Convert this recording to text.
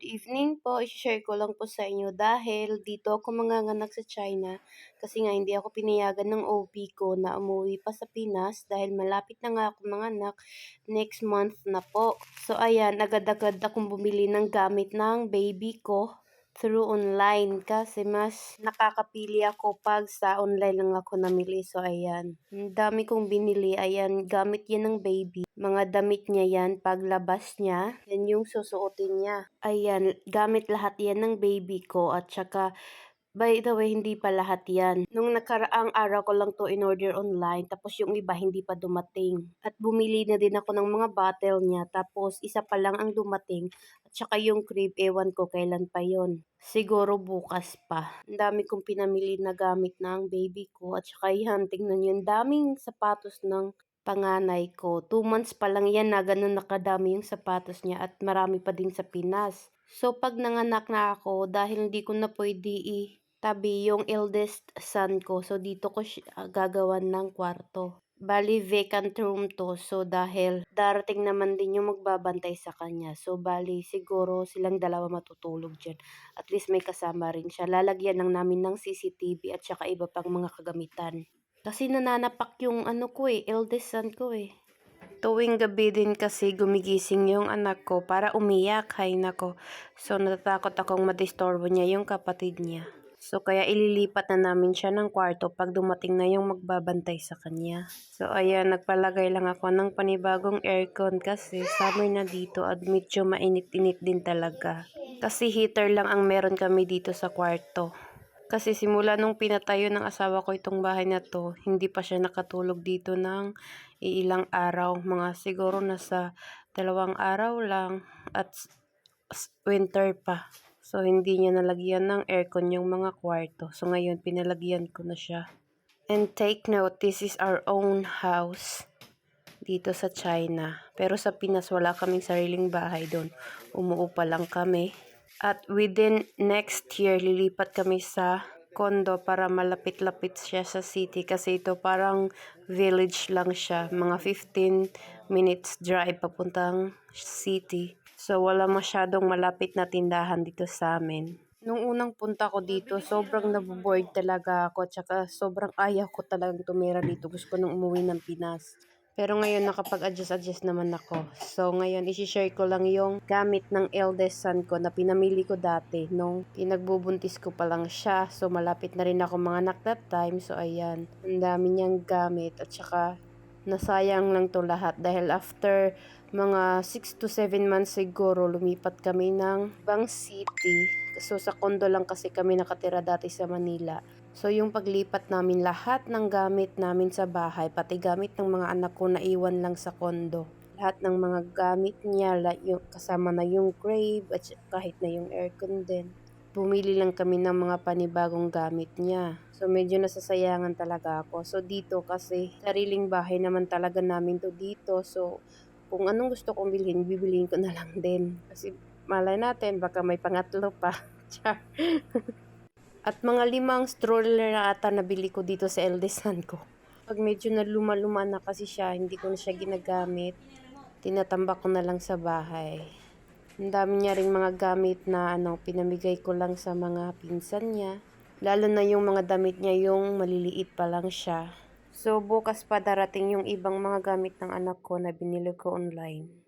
Good evening po, i-share ko lang po sa inyo dahil dito ako manganganak sa China kasi nga hindi ako pinayagan ng OB ko na umuwi pa sa Pinas dahil malapit na nga ako manganak next month na po. So ayan, agad-agad akong bumili ng gamit ng baby ko through online kasi mas nakakapili ako pag sa online lang ako namili. So ayan, ang dami kong binili. Ayan, gamit yan ng baby. Mga damit niya yan paglabas niya. Yan yung susuotin niya. Ayan, gamit lahat yan ng baby ko at saka by the way, hindi pa lahat yan. Nung nakaraang araw ko lang to in-order online, tapos yung iba hindi pa dumating. At bumili na din ako ng mga bottle niya, tapos isa pa lang ang dumating. At saka yung crib, ewan ko kailan pa yon. Siguro bukas pa. Ang dami kong pinamili na gamit ng baby ko. At saka yan, tingnan yun, daming sapatos ng panganay ko. 2 months pa lang yan na ganun nakadami yung sapatos niya at marami pa din sa Pinas. So pag nanganak na ako, dahil hindi ko na pwede tabi yung eldest son ko. So, dito ko gagawan ng kwarto. Bali, vacant room to. So, dahil darating naman din yung magbabantay sa kanya. So, bali, siguro silang dalawa matutulog dyan. At least may kasama rin siya. Lalagyan lang namin ng CCTV at saka iba pang mga kagamitan. Kasi nananapak yung eldest son ko eh. Tuwing gabi din kasi gumigising yung anak ko para umiyak, hay nako. So, natatakot akong madisturbo niya yung kapatid niya. So, kaya ililipat na namin siya ng kwarto pag dumating na yung magbabantay sa kanya. So, ayan, nagpalagay lang ako ng panibagong aircon kasi summer na dito at medyo mainit-init din talaga. Kasi heater lang ang meron kami dito sa kwarto. Kasi simula nung pinatayo ng asawa ko itong bahay na to, hindi pa siya nakatulog dito ng ilang araw. Mga siguro nasa 2 araw lang at winter pa. So, hindi niya nalagyan ng aircon yung mga kwarto. So, ngayon, pinalagyan ko na siya. And take note, this is our own house dito sa China. Pero sa Pinas, wala kaming sariling bahay doon. Umuupa lang kami. At within next year, lilipat kami sa condo para malapit-lapit siya sa city. Kasi ito parang village lang siya. Mga 15 minutes drive papuntang city. So, wala masyadong malapit na tindahan dito sa amin. Nung unang punta ko dito, sobrang naboboard talaga ako. Tsaka sobrang ayaw ko talagang tumira dito. Gusto ko nung umuwi ng Pinas. Pero ngayon nakapag-adjust naman ako. So ngayon isi-share ko lang yung gamit ng eldest son ko na pinamili ko dati nung pinagbubuntis ko pa lang siya. So malapit na rin ako manganak that time. So ayan, ang dami niyang gamit at saka nasayang lang to lahat dahil after mga 6 to 7 months siguro lumipat kami ng ibang city. So sa condo lang kasi kami nakatira dati sa Manila. So yung paglipat namin lahat ng gamit namin sa bahay, pati gamit ng mga anak ko naiwan lang sa condo. Lahat ng mga gamit niya, yung, kasama na yung crib at kahit na yung aircon din. Bumili lang kami ng mga panibagong gamit niya. So, medyo nasasayangan talaga ako. So, dito kasi, sariling bahay naman talaga namin to dito. So, kung anong gusto kong bilhin, bibiliin ko na lang din. Kasi, malay natin, baka may pangatlo pa. At mga 5 stroller na ata nabili ko dito sa eldest son ko. Pag medyo na luma-luma na kasi siya, hindi ko na siya ginagamit. Tinatambak ko na lang sa bahay. Ang dami niya ring mga gamit na pinamigay ko lang sa mga pinsan niya. Lalo na yung mga damit niya yung maliliit pa lang siya. So bukas pa darating yung ibang mga gamit ng anak ko na binili ko online.